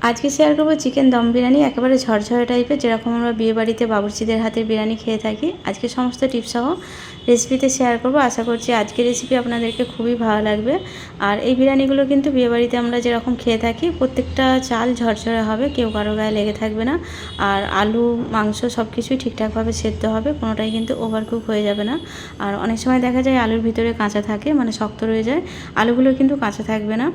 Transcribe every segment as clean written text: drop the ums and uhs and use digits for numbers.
আজকে শেয়ার করব চিকেন দম বিরিয়ানি, একেবারে ঝরঝরে টাইপের, যেরকম আমরা বিয়েবাড়িতে বাবুর্চিদের হাতের বিরিয়ানি খেয়ে থাকি। আজকে সমস্ত টিপস সহ রেসিপিতে শেয়ার করব। আশা করছি আজকের রেসিপি আপনাদেরকে খুবই ভালো লাগবে। আর এই বিরিয়ানিগুলো কিন্তু বিয়েবাড়িতে আমরা যেরকম খেয়ে থাকি, প্রত্যেকটা চাল ঝরঝরে হবে, কেউ কারো গায়ে লেগে থাকবে না। আর আলু মাংস সব কিছুই ঠিকঠাকভাবে সেদ্ধ হবে, কোনোটাই কিন্তু ওভারকুক হয়ে যাবে না। আর অনেক সময় দেখা যায় আলুর ভিতরে কাঁচা থাকে, মানে শক্ত রয়ে যায়, আলুগুলো কিন্তু কাঁচা থাকবে না।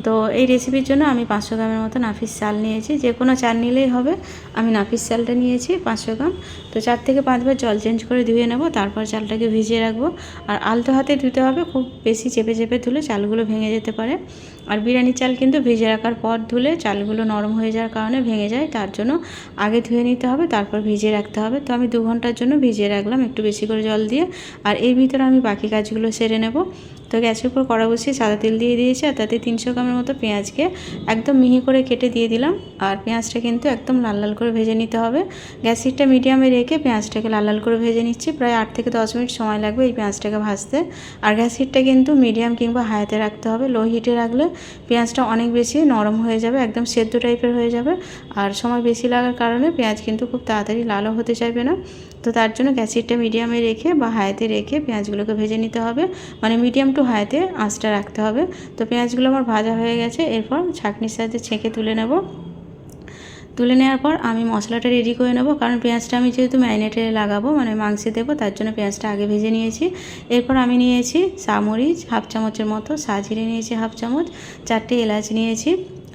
তো এই রেসিপির জন্য আমি 500 গ্রামের মতো নাফিস চাল নিয়েছি, যে কোনো চাল নিলেই হবে। আমি নাফিস চালটা নিয়েছি 500 গ্রাম। তো 4 থেকে 5 বার জল চেঞ্জ করে ধুয়ে নেব, তারপর চালটাকে ভিজিয়ে রাখবো। আর আলতো হাতে ধুতে হবে, খুব বেশি চেপে চেপে ধুলে চালগুলো ভেঙে যেতে পারে। আর বিরিয়ানির চাল কিন্তু ভিজে রাখার পর ধুলে চালগুলো নরম হয়ে যাওয়ার কারণে ভেঙে যায়, তার জন্য আগে ধুয়ে নিতে হবে, তারপর ভিজিয়ে রাখতে হবে। তো আমি 2 ঘন্টার জন্য ভিজিয়ে রাখলাম একটু বেশি করে জল দিয়ে। আর এই ভিতরে আমি বাকি কাজগুলো সেরে নেব। তো গ্যাসের উপর কড়া বসিয়ে সাদা তেল দিয়ে দিয়েছি, আর তাতে 300 গ্রামের মতো পেঁয়াজকে একদম মিহি করে কেটে দিয়ে দিলাম। আর পেঁয়াজটা কিন্তু একদম লাল লাল করে ভেজে নিতে হবে। গ্যাস হিটটা মিডিয়ামে রেখে পেঁয়াজটাকে লাল লাল করে ভেজে নিচ্ছি। প্রায় 8 থেকে 10 মিনিট সময় লাগবে এই পেঁয়াজটাকে ভাজতে। আর গ্যাস হিটটা কিন্তু মিডিয়াম কিংবা হাইতে রাখতে হবে। লো হিটে রাখলে পেঁয়াজটা অনেক বেশি নরম হয়ে যাবে, একদম সেদ্ধ টাইপের হয়ে যাবে। আর সময় বেশি লাগার কারণে পেঁয়াজ কিন্তু খুব তাড়াতাড়ি লালও হতে চাইবে না। তো তার জন্য গ্যাস হিটটা মিডিয়ামে রেখে বা হাইতে রেখে পেঁয়াজগুলোকে ভেজে নিতে হবে, মানে মিডিয়াম টু হাইতে আঁচটা রাখতে হবে। তো পেঁয়াজগুলো আমার ভাজা হয়ে গেছে, এরপর ছাঁকনির সাহায্যে ছেঁকে তুলে নেব। তুলে নেওয়ার পর আমি মশলাটা রেডি করে নেব, কারণ পেঁয়াজটা আমি যেহেতু ম্যারিনেটে লাগাবো, মানে মাংসে দেবো, তার জন্য পেঁয়াজটা আগে ভেজে নিয়েছি। এরপর আমি নিয়েছি চামরিচ হাফ চামচের মতো, সাজিরে নিয়েছি হাফ চামচ, 4টে এলাচ নিয়েছি,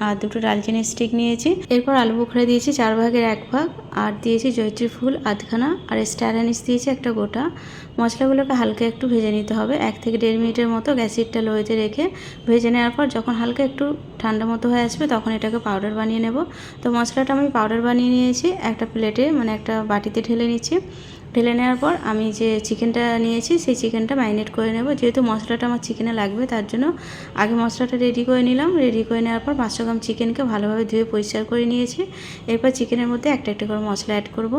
আর 2টো দালচিনি স্টিক নিয়েছি। এরপর আলু বোখরা দিয়েছি 4 ভাগের 1 ভাগ, আর দিয়েছি জয়ত্রী ফুল আধখানা, আর স্টার অ্যানিস দিয়েছি একটা গোটা। মশলাগুলোকে হালকা একটু ভেজে নিতে হবে, 1 থেকে 1.5 মিনিটের মতো গ্যাস হিটটা লোতে রেখে ভেজে নেওয়ার পর যখন হালকা একটু ঠান্ডা মতো হয়ে আসবে, তখন এটাকে পাউডার বানিয়ে নেব। তো মশলাটা আমি পাউডার বানিয়ে নিয়েছি, একটা প্লেটে মানে একটা বাটিতে ঢেলে নিচ্ছি। ঢেলে নেওয়ার পর আমি যে চিকেনটা নিয়েছি সেই চিকেনটা ম্যারিনেট করে নেব। যেহেতু মশলাটা আমার চিকেনে লাগবে, তার জন্য আগে মশলাটা রেডি করে নিলাম। রেডি করে নেওয়ার পর 500 গ্রাম চিকেনকে ভালোভাবে ধুয়ে পরিষ্কার করে নিয়েছি। এরপর চিকেনের মধ্যে একটা একটা করে মশলা অ্যাড করব।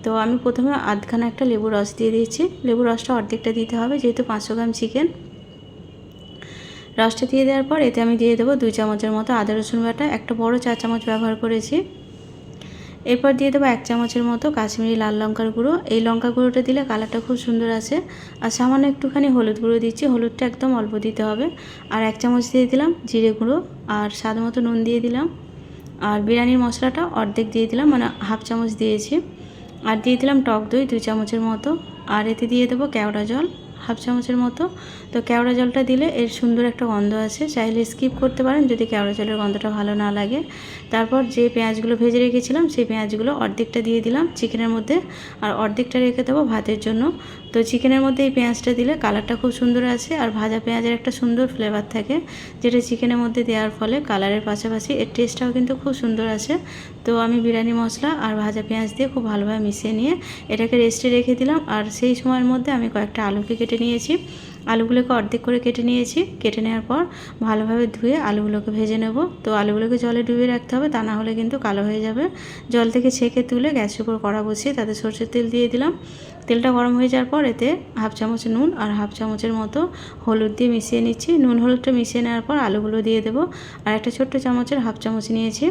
তো আমি প্রথমে আধখানা একটা লেবুর রস দিয়ে দিয়েছি। লেবুর রসটা অর্ধেকটা দিতে হবে, যেহেতু 500 গ্রাম চিকেন। রসটা দিয়ে দেওয়ার পর এতে আমি দিয়ে দেবো 2 চামচের মতো আদা রসুন বাটা, একটা বড় 4 চামচ ব্যবহার করেছি। এরপর দিয়ে দেবো 1 চামচের মতো কাশ্মীরি লাল লঙ্কার গুঁড়ো। এই লঙ্কা গুঁড়োটা দিলে কালারটা খুব সুন্দর আসে। আর সামান্য একটুখানি হলুদ গুঁড়ো দিচ্ছি, হলুদটা একদম অল্প দিতে হবে। আর 1 চামচ দিয়ে দিলাম জিরে গুঁড়ো, আর স্বাদ মতো নুন দিয়ে দিলাম। আর বিরিয়ানির মশলাটা অর্ধেক দিয়ে দিলাম, মানে হাফ চামচ দিয়েছি। আর দিয়ে দিলাম টক দই 2 চামচের মতো। আর এতে দিয়ে দেবো কেওড়া জল হাফ চামচের মতো। তো কেওড়া জলটা দিলে এর সুন্দর একটা গন্ধ আসে, চাইলে স্কিপ করতে পারেন যদি কেওড়া জলের গন্ধটা ভালো না লাগে। তারপর যে পেঁয়াজগুলো ভেজে রেখেছিলাম সেই পেঁয়াজগুলো অর্ধেকটা দিয়ে দিলাম চিকেনের মধ্যে, আর অর্ধেকটা রেখে দেবো ভাতের জন্য। তো চিকেনের মধ্যে এই পেঁয়াজটা দিলে কালারটা খুব সুন্দর আসে, আর ভাজা পেঁয়াজের একটা সুন্দর ফ্লেভার থাকে, যেটা চিকেনের মধ্যে দেওয়ার ফলে কালারের পাশাপাশি এর টেস্টটাও কিন্তু খুব সুন্দর আসে। তো আমি বিরিয়ানি মশলা আর ভাজা পেঁয়াজ দিয়ে খুব ভালোভাবে মিশিয়ে নিয়ে এটাকে রেস্টে রেখে দিলাম। আর সেই সময়ের মধ্যে আমি কয়েকটা আলুকে কেটে নিয়েছি, আলুগুলোকে অর্ধেক করে কেটে নিয়েছি। কেটে নেওয়ার পর ভালোভাবে ধুয়ে আলুগুলোকে ভেজে নেব। তো আলুগুলোকে জলে ডুবিয়ে রাখতে হবে, তা না হলে কিন্তু কালো হয়ে যাবে। জল থেকে ছেঁকে তুলে গ্যাসের উপর কড়া বসিয়ে তাতে সরষের তেল দিয়ে দিলাম। তেলটা গরম হয়ে যাওয়ার পর এতে হাফ চামচ নুন আর হাফ চামচের মতো হলুদ দিয়ে মিশিয়ে নিচ্ছি। নুন হলুদটা মিশিয়ে নেওয়ার পর আলুগুলো দিয়ে দেবো, আর একটা ছোট্ট চামচের হাফ চামচ নিয়েছি।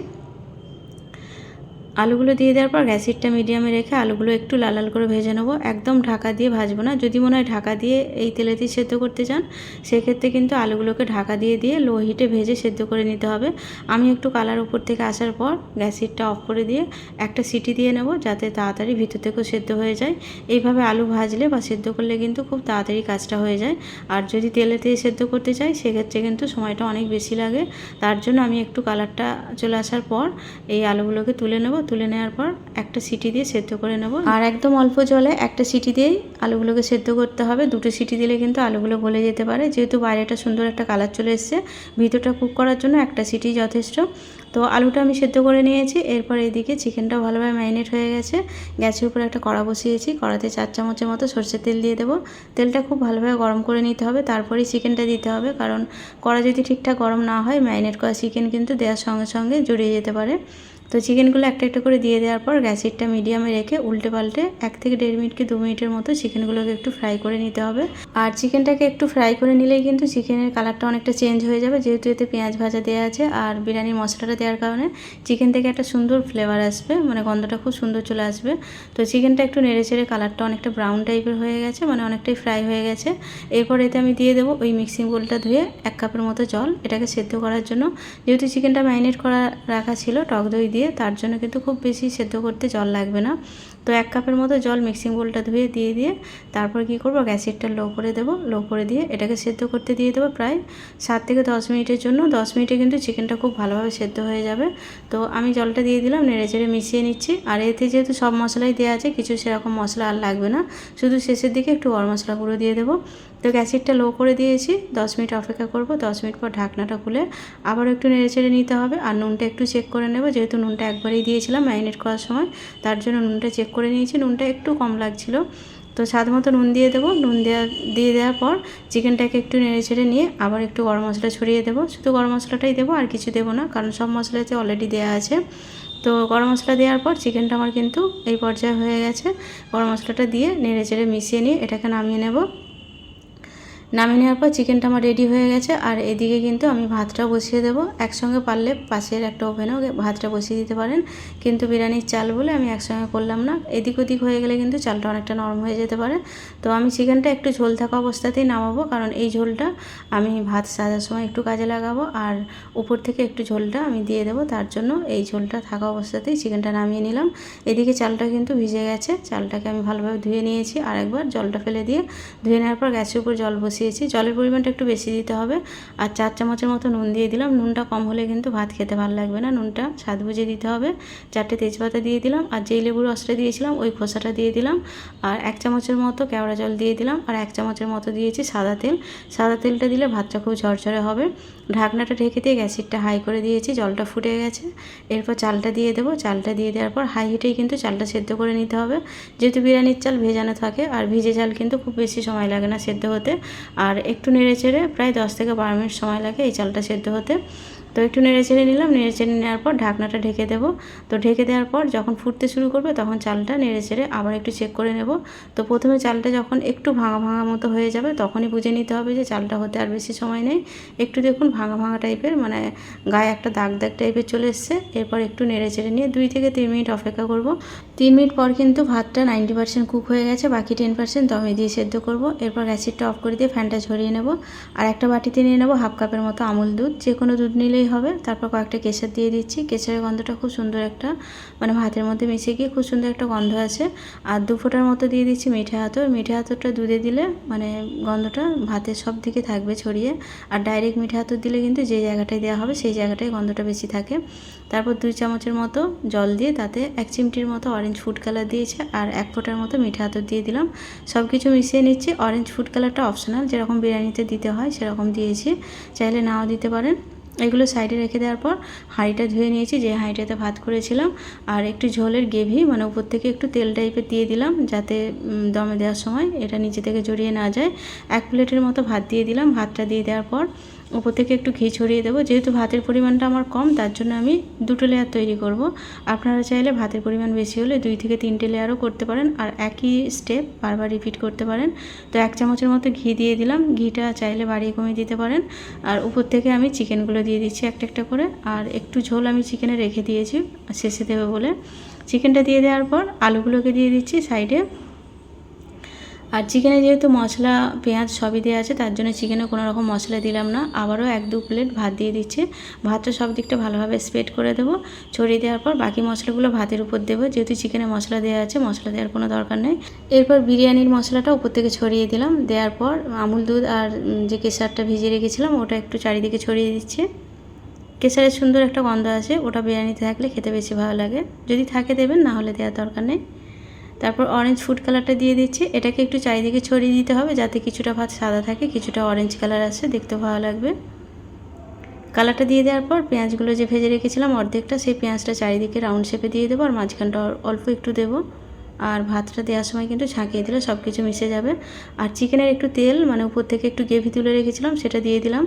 আলুগুলো দিয়ে দেওয়ার পর গ্যাস হিটটা মিডিয়ামে রেখে আলুগুলো একটু লাল লাল করে ভেজে নেব, একদম ঢাকা দিয়ে ভাজবো না। যদি মনে হয় ঢাকা দিয়ে এই তেলেতেই সেদ্ধ করতে চান, সেক্ষেত্রে কিন্তু আলুগুলোকে ঢাকা দিয়ে দিয়ে লো হিটে ভেজে সেদ্ধ করে নিতে হবে। আমি একটু কালার উপর থেকে আসার পর গ্যাস হিটটা অফ করে দিয়ে একটা সিটি দিয়ে নেব, যাতে তাড়াতাড়ি ভিতর থেকেও সেদ্ধ হয়ে যায়। এইভাবে আলু ভাজলে বা সেদ্ধ করলে কিন্তু খুব তাড়াতাড়ি কাজটা হয়ে যায়। আর যদি তেলেতে সেদ্ধ করতে চাই, সেক্ষেত্রে কিন্তু সময়টা অনেক বেশি লাগে। তার জন্য আমি একটু কালারটা চলে আসার পর এই আলুগুলোকে তুলে নেব। তুলে নেওয়ার পর একটা সিটি দিয়ে সেদ্ধ করে নেব, আর একদম অল্প জলে একটা সিটি দিয়েই আলুগুলোকে সেদ্ধ করতে হবে। 2টো সিটি দিলে কিন্তু আলুগুলো গলে যেতে পারে। যেহেতু বাইরেটা সুন্দর একটা কালার চলে এসছে, ভিতরটা কুক করার জন্য একটা সিটি যথেষ্ট। তো আলুটা আমি সেদ্ধ করে নিয়েছি। এরপর এদিকে চিকেনটাও ভালোভাবে ম্যারিনেট হয়ে গেছে। গ্যাসের উপরে একটা কড়া বসিয়েছি, কড়াতে 4 চামচের মতো সরষের তেল দিয়ে দেবো। তেলটা খুব ভালোভাবে গরম করে নিতে হবে, তারপরেই চিকেনটা দিতে হবে, কারণ কড়া যদি ঠিকঠাক গরম না হয় ম্যারিনেট করা চিকেন কিন্তু দেওয়ার সঙ্গে সঙ্গে জড়িয়ে যেতে পারে। তো চিকেনগুলো একটা একটা করে দিয়ে দেওয়ার পর গ্যাসেরটা মিডিয়ামে রেখে উল্টে পাল্টে 1 থেকে 1.5 মিনিট কি 2 মিনিটের মতো চিকেনগুলোকে একটু ফ্রাই করে নিতে হবে। আর চিকেনটাকে একটু ফ্রাই করে নিলেই কিন্তু চিকেনের কালারটা অনেকটা চেঞ্জ হয়ে যাবে, যেহেতু এতে পেঁয়াজ ভাজা দেওয়া আছে আর বিরিয়ানির মশলাটা দেওয়ার কারণে চিকেন থেকে একটা সুন্দর ফ্লেভার আসবে, মানে গন্ধটা খুব সুন্দর চলে আসবে। তো চিকেনটা একটু নেড়েচেড়ে কালারটা অনেকটা ব্রাউন টাইপের হয়ে গেছে, মানে অনেকটাই ফ্রাই হয়ে গেছে। এরপর এতে আমি দিয়ে দেবো ওই মিক্সিং বোলটা ধুয়ে 1 কাপের মতো জল, এটাকে সেদ্ধ করার জন্য। যেহেতু চিকেনটা ম্যারিনেট করা রাখা ছিল টক দই দিয়ে, তার জন্য কিন্তু খুব বেশি সেদ্ধ করতে জল লাগবে না। তো 1 কাপের মতো জল মিক্সিং বোলটা ধুয়ে দিয়ে তারপর কি করব, গ্যাসেরটা লো করে দেবো। লো করে দিয়ে এটাকে সেদ্ধ করতে দিয়ে দেবো প্রায় 7 থেকে 10 মিনিটের জন্য। 10 মিনিটে কিন্তু চিকেনটা খুব ভালোভাবে সেদ্ধ হয়ে যাবে। তো আমি জলটা দিয়ে দিলাম, নেড়েচেড়ে মিশিয়ে নিচ্ছি। আর এতে যেহেতু সব মশলাই দেওয়া আছে, কিছু সেরকম মশলা আর লাগবে না, শুধু শেষের দিকে একটু গরম মশলা গুঁড়ো দিয়ে দেবো। তো গ্যাসেরটা লো করে দিয়েছি, 10 মিনিট অপেক্ষা করব। 10 মিনিট পর ঢাকনাটা খুলে আবার একটু নেড়েচেড়ে নিতে হবে। আর নুনটা একটু চেক করে নেব, যেহেতু নুনটা একবারেই দিয়েছিলাম ম্যারিনেট করার সময়, তার জন্য নুনটা চেক করে নিয়েছি। নুনটা একটু কম লাগছিল, তো স্বাদ মতো নুন দিয়ে দেবো। নুন দিয়ে দেওয়ার পর চিকেনটাকে একটু নেড়েচেড়ে নিয়ে আবার একটু গরম মশলা ছড়িয়ে দেবো। শুধু গরম মশলাটাই দেবো, আর কিছু দেবো না, কারণ সব মশলাতে অলরেডি দেওয়া আছে। তো গরম মশলা দেওয়ার পর চিকেনটা আমার কিন্তু এই পর্যায়ে হয়ে গেছে। গরম মশলাটা দিয়ে নেড়েচেড়ে মিশিয়ে নিয়ে এটাকে নামিয়ে নেব। নামিয়ে নেওয়ার পর চিকেনটা আমার রেডি হয়ে গেছে। আর এদিকে কিন্তু আমি ভাতটা বসিয়ে দেবো একসঙ্গে। পারলে পাশের একটা ওভেনেও ভাতটা বসিয়ে দিতে পারেন, কিন্তু বিরিয়ানির চাল বলে আমি একসঙ্গে করলাম না। এদিক ওদিক হয়ে গেলে কিন্তু চালটা অনেকটা নরম হয়ে যেতে পারে। তো আমি চিকেনটা একটু ঝোল থাকা অবস্থাতেই নামাবো, কারণ এই ঝোলটা আমি ভাত সাজার সময় একটু কাজে লাগাবো। আর উপর থেকে একটু ঝোলটা আমি দিয়ে দেবো, তার জন্য এই ঝোলটা থাকা অবস্থাতেই চিকেনটা নামিয়ে নিলাম। এদিকে চালটা কিন্তু ভিজে গেছে, চালটাকে আমি ভালোভাবে ধুয়ে নিয়েছি। আর একবার জলটা ফেলে দিয়ে ধুয়ে নেওয়ার পর গ্যাসের উপর জল বসিয়েছি। জলের পরিমাণটা একটু বেশি দিতে হবে। আর 4 চামচের মতো নুন দিয়ে দিলাম। নুনটা কম হলে কিন্তু ভাত খেতে ভালো লাগবে না, নুনটা স্বাদ বুঝে দিতে হবে। 4টে তেজপাতা দিয়ে দিলাম, আর যেই লেবুর রসটা দিয়েছিলাম ওই খোসাটা দিয়ে দিলাম। আর 1 চামচের মতো কেওড়া জল দিয়ে দিলাম। আর 1 চামচের মতো দিয়েছি সাদা তেল। সাদা তেলটা দিলে ভাতটা খুব ঝরঝরে হবে। ঢাকনাটা ঢেকে দিয়ে গ্যাসেরটা হাই করে দিয়েছি, জলটা ফুটে গেছে। এরপর চালটা দিয়ে দেবো। চালটা দিয়ে দেওয়ার পর হাই হিটেই কিন্তু চালটা সেদ্ধ করে নিতে হবে, যেহেতু বিরিয়ানির চাল ভেজানো থাকে। আর ভিজে চাল কিন্তু খুব বেশি সময় লাগে না সেদ্ধ হতে। আর একটু নেড়েচেড়ে প্রায় 10 থেকে 12 মিনিট সময় লাগে এই চালটা সেদ্ধ হতে। তো একটু নেড়েচেড়ে নিলাম। নেড়েচেড়ে নেওয়ার পর ঢাকনাটা ঢেকে দেবো। তো ঢেকে দেওয়ার পর যখন ফুটতে শুরু করবে তখন চালটা নেড়েচেড়ে আবার একটু চেক করে নেব। তো প্রথমে চালটা যখন একটু ভাঙা ভাঙা মতো হয়ে যাবে তখনই বুঝে নিতে হবে যে চালটা হতে আর বেশি সময় নেই। একটু দেখুন ভাঙা ভাঙা টাইপের, মানে গায়ে একটা দাগ দাগ টাইপের চলে এসছে। এরপর একটু নেড়েচেড়ে নিয়ে 2 থেকে 3 মিনিট অপেক্ষা করব। 3 মিনিট পর কিন্তু ভাতটা 90% কুক হয়ে গেছে, বাকি 10% দমে দিয়ে সেদ্ধ করব। এরপর গ্যাসেরটা অফ করে দিয়ে ফ্যানটা ঝরিয়ে নেব। আর একটা বাটিতে নিয়ে নেব 1/2 কাপের মতো আমুল দুধ, যে কোনো দুধ নিলেই হবে। তারপর কয়েকটা কেশর দিয়ে দিচ্ছি। কেশরের গন্ধটা খুব সুন্দর একটা, মানে ভাতের মধ্যে মিশে গিয়ে খুব সুন্দর একটা গন্ধ আছে। আর 2 ফোঁটার মতো দিয়ে দিচ্ছি মিঠা আতর। মিঠা আতরটা দুধে দিলে মানে গন্ধটা ভাতের সব দিকে থাকবে ছড়িয়ে। আর ডাইরেক্ট মিঠা আতর দিলে কিন্তু যে জায়গাটায় দেওয়া হবে সেই জায়গাটায় গন্ধটা বেশি থাকে। তারপর 2 চামচের মতো জল দিয়ে তাতে 1 চিমটির মতো অরেঞ্জ ফুড কালার দিয়েছে, আর 1 ফোঁটার মতো মিঠা আতর দিয়ে দিলাম। সব কিছু মিশিয়ে নিচ্ছি। অরেঞ্জ ফুড কালারটা অপশনাল, যেরকম বিরিয়ানিতে দিতে হয় সেরকম দিয়েছি, চাইলে নাও দিতে পারেন। এগুলো সাইডে রেখে দেওয়ার পর হাঁড়িটা ধুয়ে নিয়েছি, যে হাঁড়িটাতে ভাত করেছিলাম। আর একটু ঝোলের গ্রেভি, মানে উপর থেকে একটু তেল টাইপের দিয়ে দিলাম, যাতে দমে দেওয়ার সময় এটা নিচে থেকে জড়িয়ে না যায়। 1 প্লেটের মতো ভাত দিয়ে দিলাম। ভাতটা দিয়ে দেওয়ার পর উপর থেকে একটু ঘি ছড়িয়ে দেবো। যেহেতু ভাতের পরিমাণটা আমার কম, তার জন্য আমি 2টো লেয়ার তৈরি করব। আপনারা চাইলে ভাতের পরিমাণ বেশি হলে 2 থেকে 3টে লেয়ারও করতে পারেন, আর একই স্টেপ বারবার রিপিট করতে পারেন। তো 1 চামচের মতো ঘি দিয়ে দিলাম। ঘিটা চাইলে বাড়িয়ে কমিয়ে দিতে পারেন। আর উপর থেকে আমি চিকেনগুলো দিয়ে দিচ্ছি একটা একটা করে। আর একটু ঝোল আমি চিকেনে রেখে দিয়েছি শেষে দেবে বলে। চিকেনটা দিয়ে দেওয়ার পর আলুগুলোকে দিয়ে দিচ্ছি সাইডে। আর চিকেনে যেহেতু মশলা পেঁয়াজ সবই দেওয়া আছে, তার জন্য চিকেনে কোনো রকম মশলা দিলাম না। আবারও 1-2 প্লেট ভাত দিয়ে দিচ্ছি। ভাতটা সব দিকটা ভালোভাবে স্প্রেড করে দেবো। ছড়িয়ে দেওয়ার পর বাকি মশলাগুলো ভাতের উপর দেবো, যেহেতু চিকেনে মশলা দেওয়া আছে, মশলা দেওয়ার কোনো দরকার নেই। এরপর বিরিয়ানির মশলাটা উপর থেকে ছড়িয়ে দিলাম। দেওয়ার পর আমুল দুধ আর যে কেশরটা ভিজিয়ে রেখেছিলাম ওটা একটু চারিদিকে ছড়িয়ে দিচ্ছি। কেশরের সুন্দর একটা গন্ধ আছে, ওটা বিরিয়ানিতে থাকলে খেতে বেশি ভালো লাগে। যদি থাকে দেবেন, না হলে দেওয়ার দরকার নেই। তারপর অরেঞ্জ ফুড কালারটা দিয়ে দিচ্ছি। এটাকে একটু চারিদিকে ছড়িয়ে দিতে হবে, যাতে কিছুটা ভাত সাদা থাকে, কিছুটা অরেঞ্জ কালার আসে, দেখতে ভালো লাগবে। কালারটা দিয়ে দেওয়ার পর পেঁয়াজগুলো যে ভেজে রেখেছিলাম অর্ধেকটা, সেই পেঁয়াজটা চারিদিকে রাউন্ড শেপে দিয়ে দেবো। আর মাঝখানটা অল্প একটু দেবো। আর ভাতটা দেওয়ার সময় কিন্তু ঝাঁকিয়ে দিলে সব কিছু মিশে যাবে। আর চিকেনের একটু তেল, মানে উপর থেকে একটু গ্রেভি তুলে রেখেছিলাম, সেটা দিয়ে দিলাম।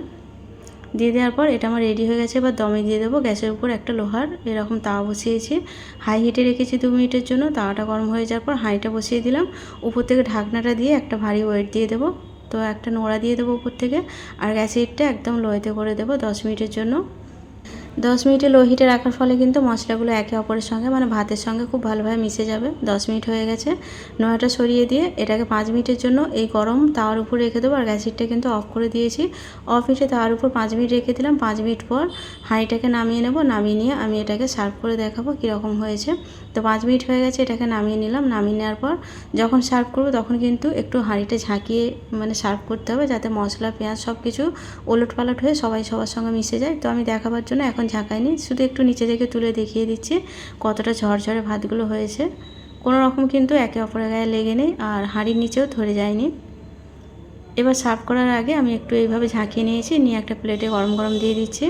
দিয়ে দেওয়ার পর এটা আমার রেডি হয়ে গেছে। এবার দমে দিয়ে দেবো। গ্যাসের উপর একটা লোহার এরকম তাওয়া বসিয়েছি, হাই হিটে রেখেছি 2 মিনিটের জন্য। তাওয়াটা গরম হয়ে যাওয়ার পর হাঁড়িটা বসিয়ে দিলাম, উপর থেকে ঢাকনাটা দিয়ে একটা ভারী ওয়েট দিয়ে দেবো। তো একটা নোড়া দিয়ে দেবো উপর থেকে, আর গ্যাসের হিটটা একদম লোতে করে দেবো 10 মিনিটের জন্য। 10 মিনিটে লো হিটে রাখার ফলে কিন্তু মশলাগুলো একে অপরের সঙ্গে মানে ভাতের সঙ্গে খুব ভালোভাবে মিশে যাবে। 10 মিনিট হয়ে গেছে, নোড়াটা সরিয়ে দিয়ে এটাকে 5 মিনিটের জন্য এই গরম তাওয়ার উপর রেখে দেবো। আর গ্যাস হিটটা কিন্তু অফ করে দিয়েছি। অফ হিটে তাওয়ার উপর 5 মিনিট রেখে দিলাম। 5 মিনিট পর হাঁড়িটাকে নামিয়ে নেব। নামিয়ে নিয়ে আমি এটাকে সার্ভ করে দেখাবো কীরকম হয়েছে। তো 5 মিনিট হয়ে গেছে, এটাকে নামিয়ে নিলাম। নামিয়ে নেওয়ার পর যখন সার্ভ করবো তখন কিন্তু একটু হাঁড়িটা ঝাঁকিয়ে মানে সার্ভ করতে হবে, যাতে মশলা পেঁয়াজ সব কিছু ওলট পালট হয়ে সবার সঙ্গে মিশে যায়। তো আমি দেখাবার জন্য এখন ঝাঁকাইনি, শুধু একটু নিচে থেকে তুলে দেখিয়ে দিচ্ছি কতটা ঝরঝরে ভাতগুলো হয়েছে। কোনো রকম কিন্তু একে অপরের গায়ে লেগে নেই, আর হাঁড়ির নিচেও ধরে যায়নি। এবার সার্ভ করার আগে আমি একটু এইভাবে ঝাঁকিয়ে নিয়েছি, নিয়ে একটা প্লেটে গরম গরম দিয়ে দিচ্ছি।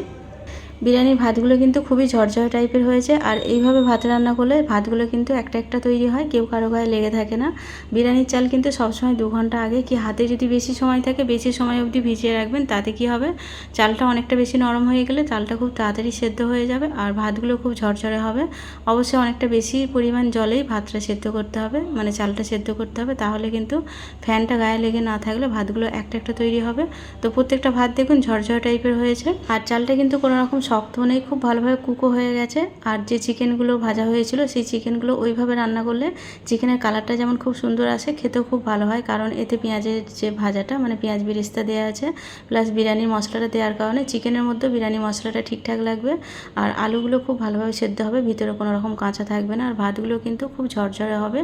বিরিয়ানির ভাতগুলো কিন্তু খুবই ঝরঝরে টাইপের হয়েছে, আর এইভাবে ভাত রান্না করলে ভাতগুলো কিন্তু একটা একটা তৈরি হয়, কেউ কারো গায়ে লেগে থাকে না। বিরিয়ানির চাল কিন্তু সবসময় 2 ঘন্টা আগে কি হাতে যদি বেশি সময় থাকে বেশি সময় অবধি ভিজিয়ে রাখবেন, তাতে কি হবে চালটা অনেকটা বেশি নরম হয়ে গেলে চালটা খুব তাড়াতাড়ি সেদ্ধ হয়ে যাবে, আর ভাতগুলো খুব ঝরঝরে হবে। অবশ্যই অনেকটা বেশি পরিমাণ জলেই ভাতটা সেদ্ধ করতে হবে, মানে চালটা সেদ্ধ করতে হবে, তাহলে কিন্তু ফ্যানটা গায়ে লেগে না থাকলে ভাতগুলো একটা একটা তৈরি হবে। তো প্রত্যেকটা ভাত দেখুন ঝরঝরে টাইপের হয়েছে, আর চালটা কিন্তু কোনো রকম শক্ত নেই, খুব ভালোভাবে কুকও হয়ে গেছে। আর যে চিকেনগুলো ভাজা হয়েছিল সেই চিকেনগুলো ওইভাবে রান্না করলে চিকেনের কালারটা যেমন খুব সুন্দর আসে, খেতেও খুব ভালো হয়, কারণ এতে পেঁয়াজের যে ভাজাটা মানে পেঁয়াজ বেরেস্তা দেওয়া আছে, প্লাস বিরিয়ানির মশলাটা দেওয়ার কারণে চিকেনের মধ্যে বিরিয়ানি মশলাটা ঠিকঠাক লাগবে। আর আলুগুলো খুব ভালোভাবে সেদ্ধ হবে, ভিতরে কোনো রকম কাঁচা থাকবে না, আর ভাতগুলো কিন্তু খুব ঝরঝরে হবে।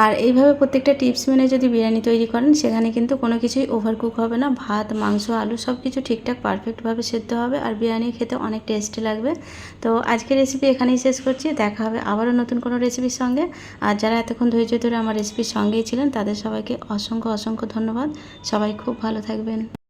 আর এইভাবে প্রত্যেকটা টিপস মেনে যদি বিরিয়ানি তৈরি করেন সেখানে কিন্তু কোনো কিছুই ওভারকুক হবে না, ভাত মাংস আলু সব কিছু ঠিকঠাক পারফেক্টভাবে সেদ্ধ হবে, আর বিরিয়ানি খেতে অনেক টেস্টি লাগবে। তো আজকের রেসিপি এখানেই শেষ করছি, দেখা হবে আবারও নতুন কোনো রেসিপির সঙ্গে। আর যারা এতক্ষণ ধৈর্য ধরে আমার রেসিপির সঙ্গেই ছিলেন তাদের সবাইকে অসংখ্য ধন্যবাদ। সবাই খুব ভালো থাকবেন।